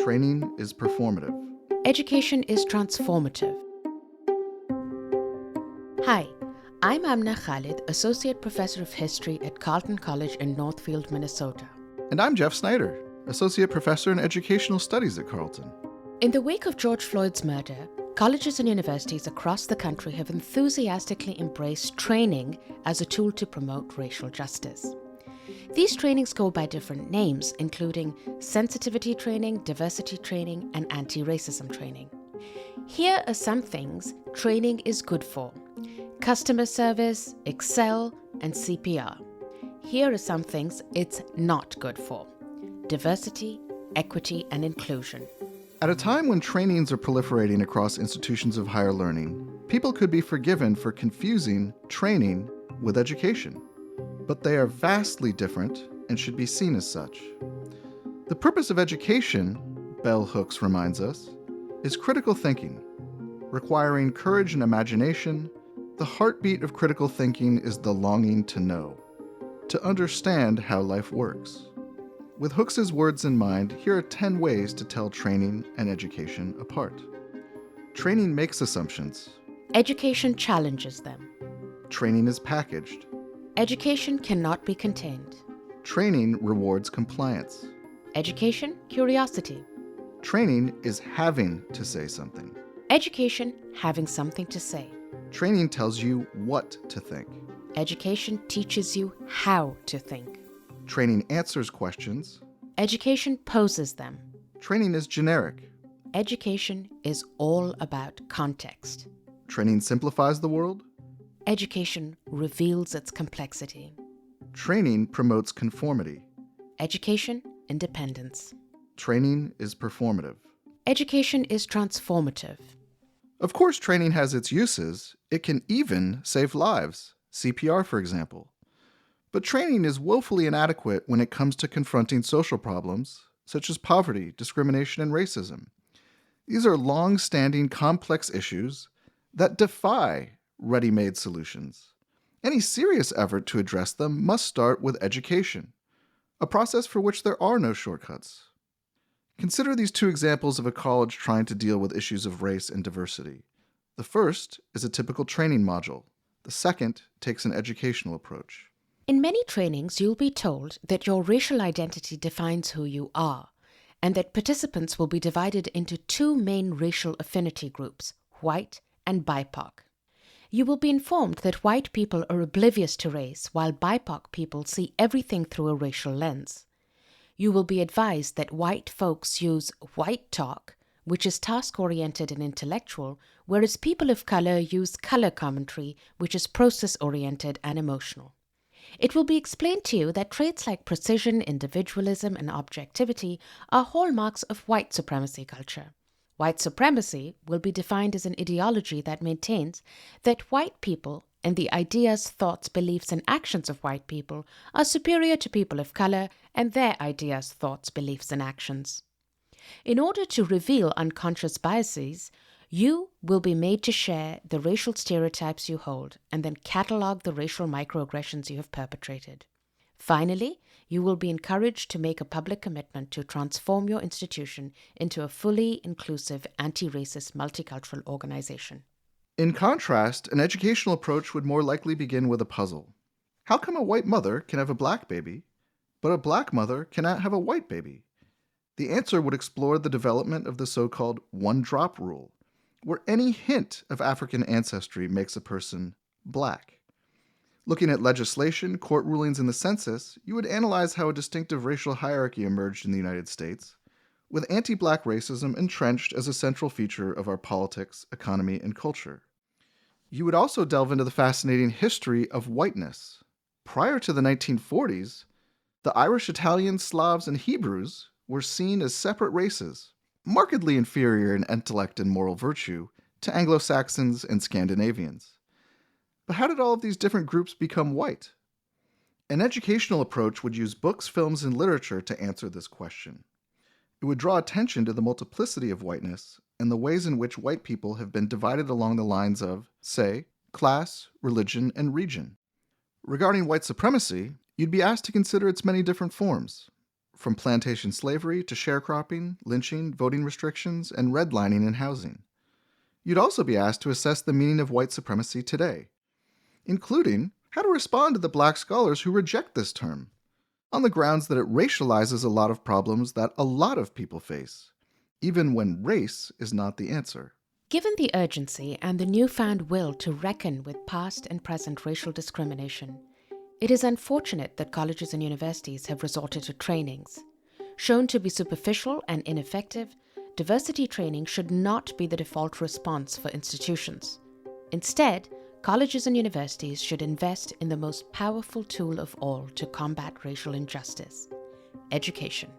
Training is performative. Education is transformative. Hi, I'm Amna Khalid, Associate Professor of History at Carleton College in Northfield, Minnesota. And I'm Jeff Snyder, Associate Professor in Educational Studies at Carleton. In the wake of George Floyd's murder, colleges and universities across the country have enthusiastically embraced training as a tool to promote racial justice. These trainings go by different names, including sensitivity training, diversity training, and anti-racism training. Here are some things training is good for: customer service, Excel, and CPR. Here are some things it's not good for: diversity, equity, and inclusion. At a time when trainings are proliferating across institutions of higher learning, people could be forgiven for confusing training with education. But they are vastly different and should be seen as such. The purpose of education, Bell Hooks reminds us, is critical thinking. Requiring courage and imagination, the heartbeat of critical thinking is the longing to know, to understand how life works. With Hooks' words in mind, here are 10 ways to tell training and education apart. Training makes assumptions. Education challenges them. Training is packaged. Education cannot be contained. Training rewards compliance. Education, curiosity. Training is having to say something. Education, having something to say. Training tells you what to think. Education teaches you how to think. Training answers questions. Education poses them. Training is generic. Education is all about context. Training simplifies the world. Education reveals its complexity. Training promotes conformity. Education, independence. Training is performative. Education is transformative. Of course, training has its uses. It can even save lives, CPR, for example. But training is woefully inadequate when it comes to confronting social problems, such as poverty, discrimination, and racism. These are long-standing, complex issues that defy ready-made solutions. Any serious effort to address them must start with education, a process for which there are no shortcuts. Consider these two examples of a college trying to deal with issues of race and diversity. The first is a typical training module. The second takes an educational approach. In many trainings, you'll be told that your racial identity defines who you are, and that participants will be divided into two main racial affinity groups, white and BIPOC. You will be informed that white people are oblivious to race, while BIPOC people see everything through a racial lens. You will be advised that white folks use white talk, which is task-oriented and intellectual, whereas people of color use color commentary, which is process-oriented and emotional. It will be explained to you that traits like precision, individualism, and objectivity are hallmarks of white supremacy culture. White supremacy will be defined as an ideology that maintains that white people and the ideas, thoughts, beliefs, and actions of white people are superior to people of color and their ideas, thoughts, beliefs, and actions. In order to reveal unconscious biases, you will be made to share the racial stereotypes you hold and then catalog the racial microaggressions you have perpetrated. Finally, you will be encouraged to make a public commitment to transform your institution into a fully inclusive, anti-racist, multicultural organization. In contrast, an educational approach would more likely begin with a puzzle. How come a white mother can have a black baby, but a black mother cannot have a white baby? The answer would explore the development of the so-called one-drop rule, where any hint of African ancestry makes a person black. Looking at legislation, court rulings, and the census, you would analyze how a distinctive racial hierarchy emerged in the United States, with anti-black racism entrenched as a central feature of our politics, economy, and culture. You would also delve into the fascinating history of whiteness. Prior to the 1940s, the Irish, Italians, Slavs, and Hebrews were seen as separate races, markedly inferior in intellect and moral virtue to Anglo-Saxons and Scandinavians. But how did all of these different groups become white? An educational approach would use books, films, and literature to answer this question. It would draw attention to the multiplicity of whiteness and the ways in which white people have been divided along the lines of, say, class, religion, and region. Regarding white supremacy, you'd be asked to consider its many different forms. from plantation slavery to sharecropping, lynching, voting restrictions, and redlining in housing. You'd also be asked to assess the meaning of white supremacy today, including how to respond to the black scholars who reject this term, on the grounds that it racializes a lot of problems that a lot of people face, even when race is not the answer. Given the urgency and the newfound will to reckon with past and present racial discrimination, it is unfortunate that colleges and universities have resorted to trainings. Shown to be superficial and ineffective, diversity training should not be the default response for institutions. Instead, colleges and universities should invest in the most powerful tool of all to combat racial injustice: education.